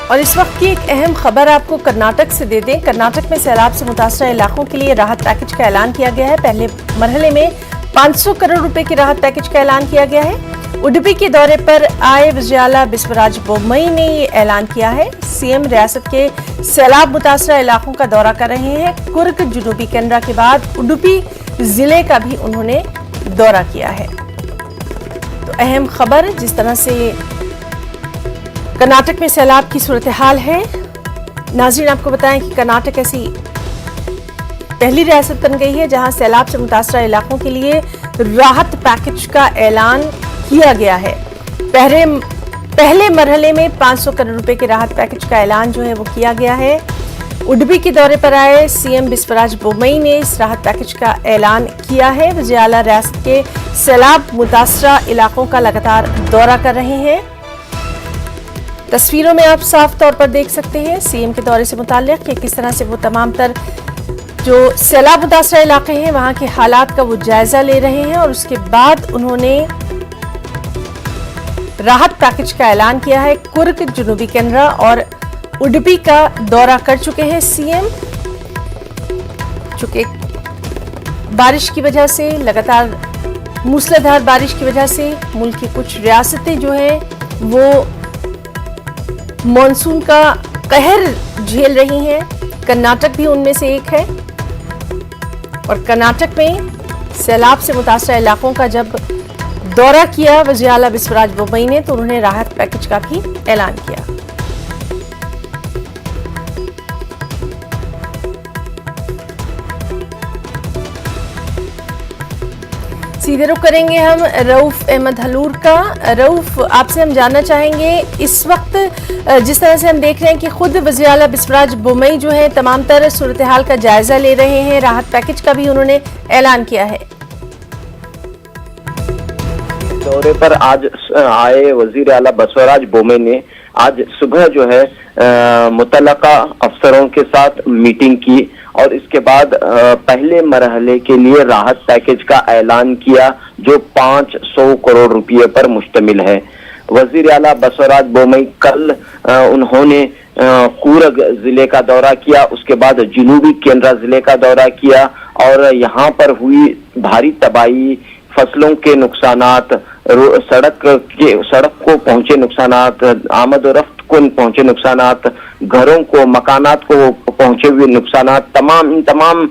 اور اس وقت کی ایک اہم خبر آپ کو کرناٹک سے دے دیں۔ کرناٹک میں سیلاب سے متاثرہ علاقوں کے لیے راحت پیکج کا اعلان کیا گیا ہے۔ پہلے مرحلے میں 500 کروڑ روپے کی راحت پیکج کا اعلان کیا گیا ہے۔ اڈپی کے دورے پر آئے وزیر اعلیٰ بسوراج بومئی نے یہ اعلان کیا ہے۔ سی ایم ریاست کے سیلاب متاثرہ علاقوں کا دورہ کر رہے ہیں۔ کرک جنوبی کینرا کے بعد اڈپی ضلع کا بھی انہوں نے دورہ کیا ہے۔ تو اہم خبر، جس طرح سے کرناٹک میں سیلاب کی صورتحال ہے۔ ناظرین، آپ کو بتائیں کہ کرناٹک ایسی پہلی ریاست بن گئی ہے جہاں سیلاب سے متاثرہ علاقوں کے لیے راحت پیکج کا اعلان کیا گیا ہے۔ پہلے مرحلے میں 500 کروڑ روپے کے راحت پیکج کا اعلان جو ہے وہ کیا گیا ہے۔ اڈپی کے دورے پر آئے سی ایم بسوراج بومئی نے اس راحت پیکج کا اعلان کیا ہے۔ وزیر اعلیٰ ریاست کے سیلاب متاثرہ علاقوں کا لگاتار دورہ کر رہے ہیں۔ تصویروں میں آپ صاف طور پر دیکھ سکتے ہیں سی ایم کے دورے سے متعلق کہ کس طرح سے وہ تمام تر جو سیلاب متاثرہ علاقے ہیں وہاں کے حالات کا وہ جائزہ لے رہے ہیں، اور اس کے بعد انہوں نے راحت پیکج کا اعلان کیا ہے۔ کرک جنوبی کینرا اور اڈپی کا دورہ کر چکے ہیں سی ایم، چونکہ بارش کی وجہ سے، لگاتار موسلادھار بارش کی وجہ سے ملک کی کچھ ریاستیں جو ہیں وہ مانسون کا قہر جھیل رہی ہیں۔ کرناٹک بھی ان میں سے ایک ہے، اور کرناٹک میں سیلاب سے متاثرہ علاقوں کا جب دورہ کیا وزیر اعلیٰ بسوراج بومئی نے تو انہوں نے راحت پیکج کا بھی اعلان کیا۔ سیدھے رخ کریں گے ہم رؤف احمد حلور کا۔ رؤف، آپ سے ہم جاننا چاہیں گے اس وقت جس طرح سے ہم دیکھ رہے ہیں کہ خود وزیر اعلیٰ بسوراج بومئی جو ہے تمام تر صورتحال کا جائزہ لے رہے ہیں، راحت پیکج کا بھی انہوں نے اعلان کیا ہے۔ دورے پر آج آئے وزیر اعلیٰ بسوراج بومئی نے آج صبح جو ہے متعلقہ افسروں کے ساتھ میٹنگ کی، اور اس کے بعد پہلے مرحلے کے لیے راحت پیکج کا اعلان کیا جو 500 کروڑ روپے پر مشتمل ہے۔ وزیر اعلیٰ بسوراج بومئی کل انہوں نے کورگ ضلع کا دورہ کیا، اس کے بعد جنوبی کینرا ضلع کا دورہ کیا، اور یہاں پر ہوئی بھاری تباہی، فصلوں کے نقصانات، سڑک کو پہنچے نقصانات، آمد و رفت کو پہنچے نقصانات، گھروں کو، مکانات کو پہنچے ہوئے نقصانات، تمام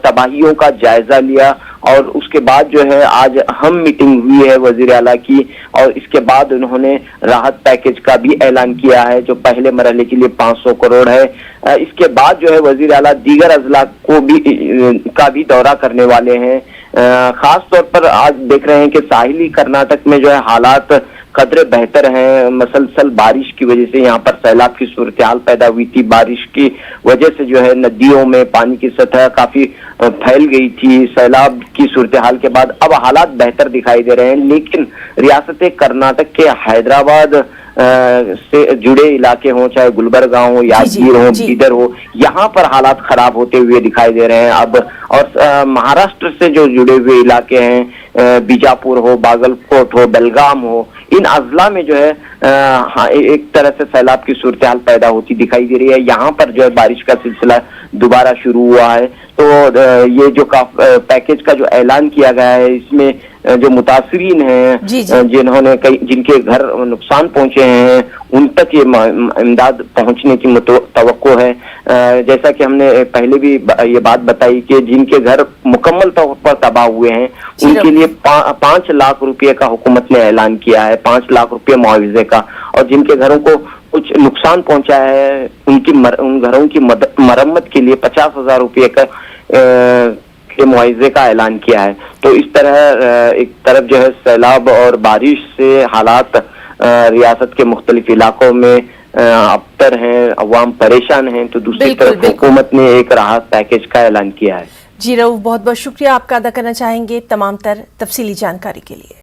تباہیوں کا جائزہ لیا۔ اور اس کے بعد جو ہے آج اہم میٹنگ ہوئی ہے وزیر اعلیٰ کی، اور اس کے بعد انہوں نے راحت پیکج کا بھی اعلان کیا ہے جو پہلے مرحلے کے لیے 500 کروڑ ہے۔ اس کے بعد جو ہے وزیر اعلیٰ دیگر اضلاع کا بھی دورہ کرنے والے ہیں۔ خاص طور پر آج دیکھ رہے ہیں کہ ساحلی کرناٹک میں جو ہے حالات قدرے بہتر ہیں۔ مسلسل بارش کی وجہ سے یہاں پر سیلاب کی صورتحال پیدا ہوئی تھی۔ بارش کی وجہ سے جو ہے ندیوں میں پانی کی سطح کافی پھیل گئی تھی۔ سیلاب کی صورتحال کے بعد اب حالات بہتر دکھائی دے رہے ہیں، لیکن ریاست کرناٹک کے حیدرآباد سے جڑے علاقے ہوں، چاہے گلبرگہ ہو، یادگیر ہو، بیدر ہو، یہاں پر حالات خراب ہوتے ہوئے دکھائی دے رہے ہیں اب۔ اور مہاراشٹر سے جو جڑے ہوئے علاقے ہیں، بیجاپور ہو، باگل کوٹ ہو، بیلگام ہو، ان اضلاع میں جو ہے ایک طرح سے سیلاب کی صورتحال پیدا ہوتی دکھائی دے رہی ہے۔ یہاں پر جو ہے بارش کا سلسلہ دوبارہ شروع ہوا ہے۔ تو یہ جو پیکج کا جو اعلان کیا گیا ہے، اس میں جو متاثرین ہیں، جن کے گھر نقصان پہنچے ہیں، ان تک یہ امداد پہنچنے کی توقع ہے۔ جیسا کہ ہم نے پہلے بھی یہ بات بتائی کہ جن کے گھر مکمل طور پر تباہ ہوئے ہیں ان کے لیے 5 لاکھ روپے کا حکومت نے اعلان کیا ہے، 5 لاکھ روپے معاوضے کا، اور جن کے گھروں کو کچھ نقصان پہنچا ہے ان گھروں کی مرمت کے لیے 50,000 روپے کا کے معاوضے کا اعلان کیا ہے۔ تو اس طرح ایک طرف جو ہے سیلاب اور بارش سے حالات ریاست کے مختلف علاقوں میں ابتر ہیں، عوام پریشان ہیں، تو دوسری طرف حکومت نے ایک راحت پیکج کا اعلان کیا ہے۔ جی رؤف، بہت بہت شکریہ آپ کا ادا کرنا چاہیں گے تمام تر تفصیلی جانکاری کے لیے۔